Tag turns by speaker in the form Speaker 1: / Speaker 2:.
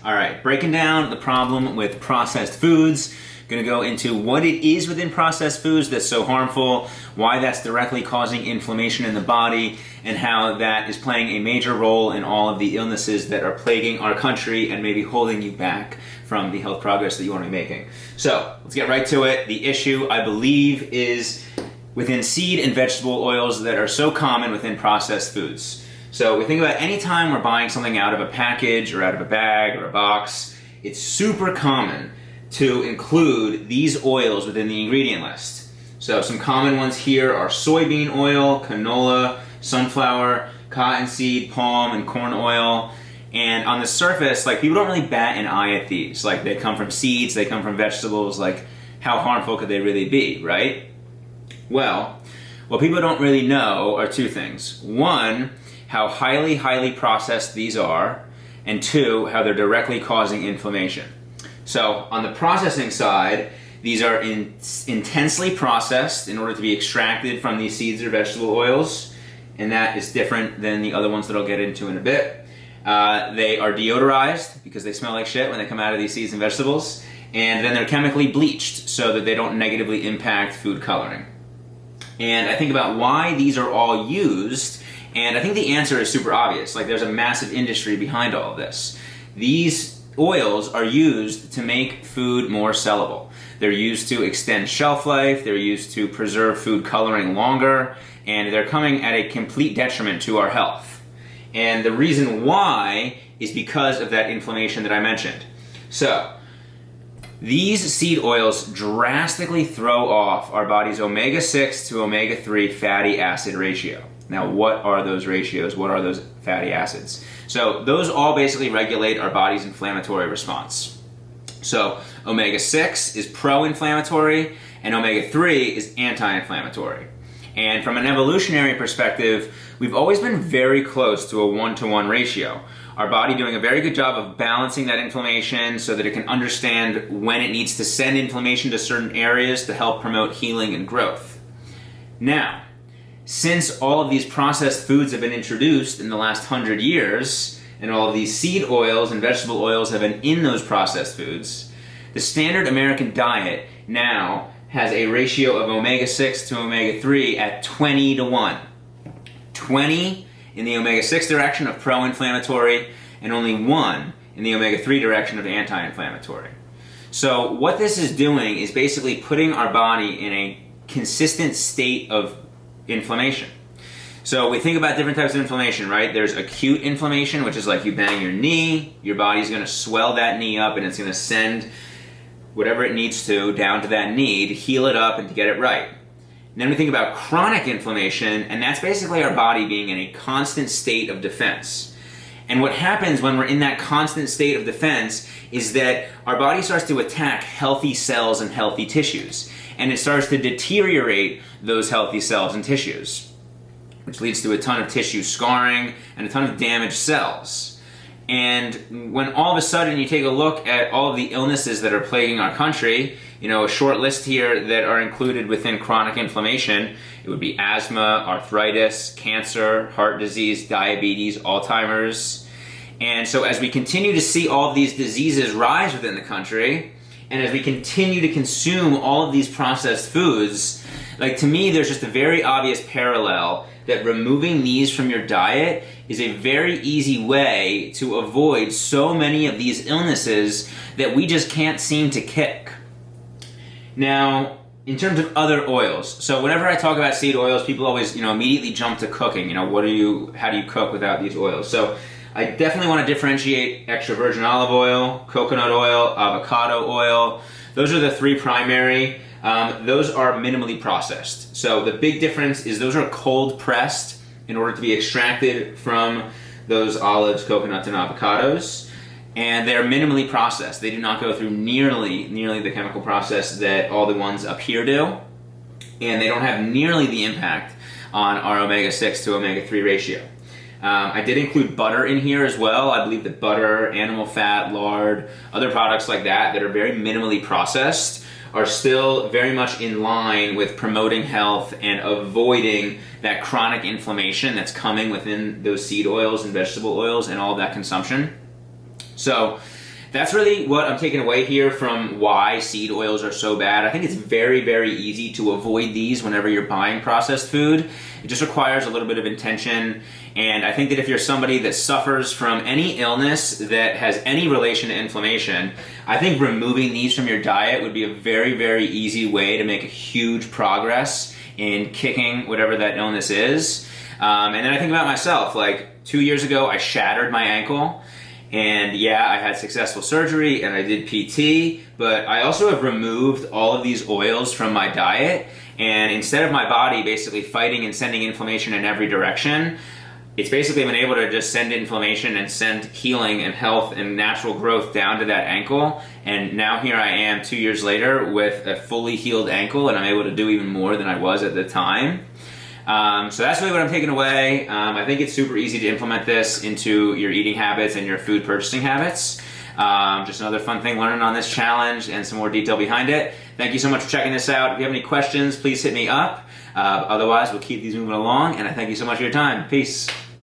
Speaker 1: All right, breaking down the problem with processed foods. Going to go into what it is within processed foods that's so harmful, why that's directly causing inflammation in the body, and how that is playing a major role in all of the illnesses that are plaguing our country and maybe holding you back from the health progress that you want to be making. So let's get right to it. The issue, I believe, is within seed and vegetable oils that are so common within processed foods. So we think about any time we're buying something out of a package or out of a bag or a box, it's super common to include these oils within the ingredient list. So some common ones here are soybean oil, canola, sunflower, cottonseed, palm, and corn oil. And on the surface, like, people don't really bat an eye at these. Like, they come from seeds, they come from vegetables. Like, how harmful could they really be, right? Well, what people don't really know are two things. One, how highly processed these are, and two, how they're directly causing inflammation. So on the processing side, these are intensely processed in order to be extracted from these seeds or vegetable oils, and that is different than the other ones that I'll get into in a bit. They are deodorized because they smell like shit when they come out of these seeds and vegetables, and then they're chemically bleached so that they don't negatively impact food coloring. And I think about why these are all used, and I think the answer is super obvious. Like, there's a massive industry behind all of this. These oils are used to make food more sellable. They're used to extend shelf life, they're used to preserve food coloring longer, and they're coming at a complete detriment to our health. And the reason why is because of that inflammation that I mentioned. So, these seed oils drastically throw off our body's omega-6 to omega-3 fatty acid ratio. Now, what are those ratios? What are those fatty acids? So those all basically regulate our body's inflammatory response. So omega-6 is pro-inflammatory and omega-3 is anti-inflammatory. And from an evolutionary perspective, we've always been very close to a 1-to-1 ratio. Our body doing a very good job of balancing that inflammation so that it can understand when it needs to send inflammation to certain areas to help promote healing and growth. Now, since all of these processed foods have been introduced in the last 100 years, and all of these seed oils and vegetable oils have been in those processed foods, the standard American diet now has a ratio of omega-6 to omega-3 at 20-to-1. 20 in the omega-6 direction of pro-inflammatory, and only 1 in the omega-3 direction of anti-inflammatory. So what this is doing is basically putting our body in a consistent state of inflammation. So we think about different types of inflammation, right? There's acute inflammation, which is like you bang your knee, your body's going to swell that knee up and it's going to send whatever it needs to down to that knee to heal it up and to get it right. And then we think about chronic inflammation, and that's basically our body being in a constant state of defense. And what happens when we're in that constant state of defense is that our body starts to attack healthy cells and healthy tissues. And it starts to deteriorate those healthy cells and tissues, which leads to a ton of tissue scarring and a ton of damaged cells. And when all of a sudden you take a look at all of the illnesses that are plaguing our country, you know, a short list here that are included within chronic inflammation, it would be asthma, arthritis, cancer, heart disease, diabetes, Alzheimer's. And so as we continue to see all of these diseases rise within the country, and as we continue to consume all of these processed foods, like, to me, there's just a very obvious parallel that removing these from your diet is a very easy way to avoid so many of these illnesses that we just can't seem to kick. Now, in terms of other oils, so whenever I talk about seed oils, people always, immediately jump to cooking. How do you cook without these oils? So I definitely want to differentiate extra virgin olive oil, coconut oil, avocado oil. Those are the three primary. Those are minimally processed. So the big difference is those are cold pressed in order to be extracted from those olives, coconuts, and avocados. And they're minimally processed. They do not go through nearly the chemical process that all the ones up here do. And they don't have nearly the impact on our omega-6 to omega-3 ratio. I did include butter in here as well. I believe that butter, animal fat, lard, other products like that are very minimally processed are still very much in line with promoting health and avoiding that chronic inflammation that's coming within those seed oils and vegetable oils and all of that consumption. So that's really what I'm taking away here from why seed oils are so bad. I think it's very, very easy to avoid these whenever you're buying processed food. It just requires a little bit of intention. And I think that if you're somebody that suffers from any illness that has any relation to inflammation, I think removing these from your diet would be a very, very easy way to make a huge progress in kicking whatever that illness is. And then I think about myself, like 2 years ago, I shattered my ankle. And yeah, I had successful surgery and I did PT, but I also have removed all of these oils from my diet. And instead of my body basically fighting and sending inflammation in every direction, it's basically been able to just send inflammation and send healing and health and natural growth down to that ankle. And now here I am 2 years later with a fully healed ankle, and I'm able to do even more than I was at the time. So that's really what I'm taking away. I think it's super easy to implement this into your eating habits and your food purchasing habits. Just another fun thing learning on this challenge and some more detail behind it. Thank you so much for checking this out. If you have any questions, please hit me up. Otherwise, we'll keep these moving along, and I thank you so much for your time. Peace.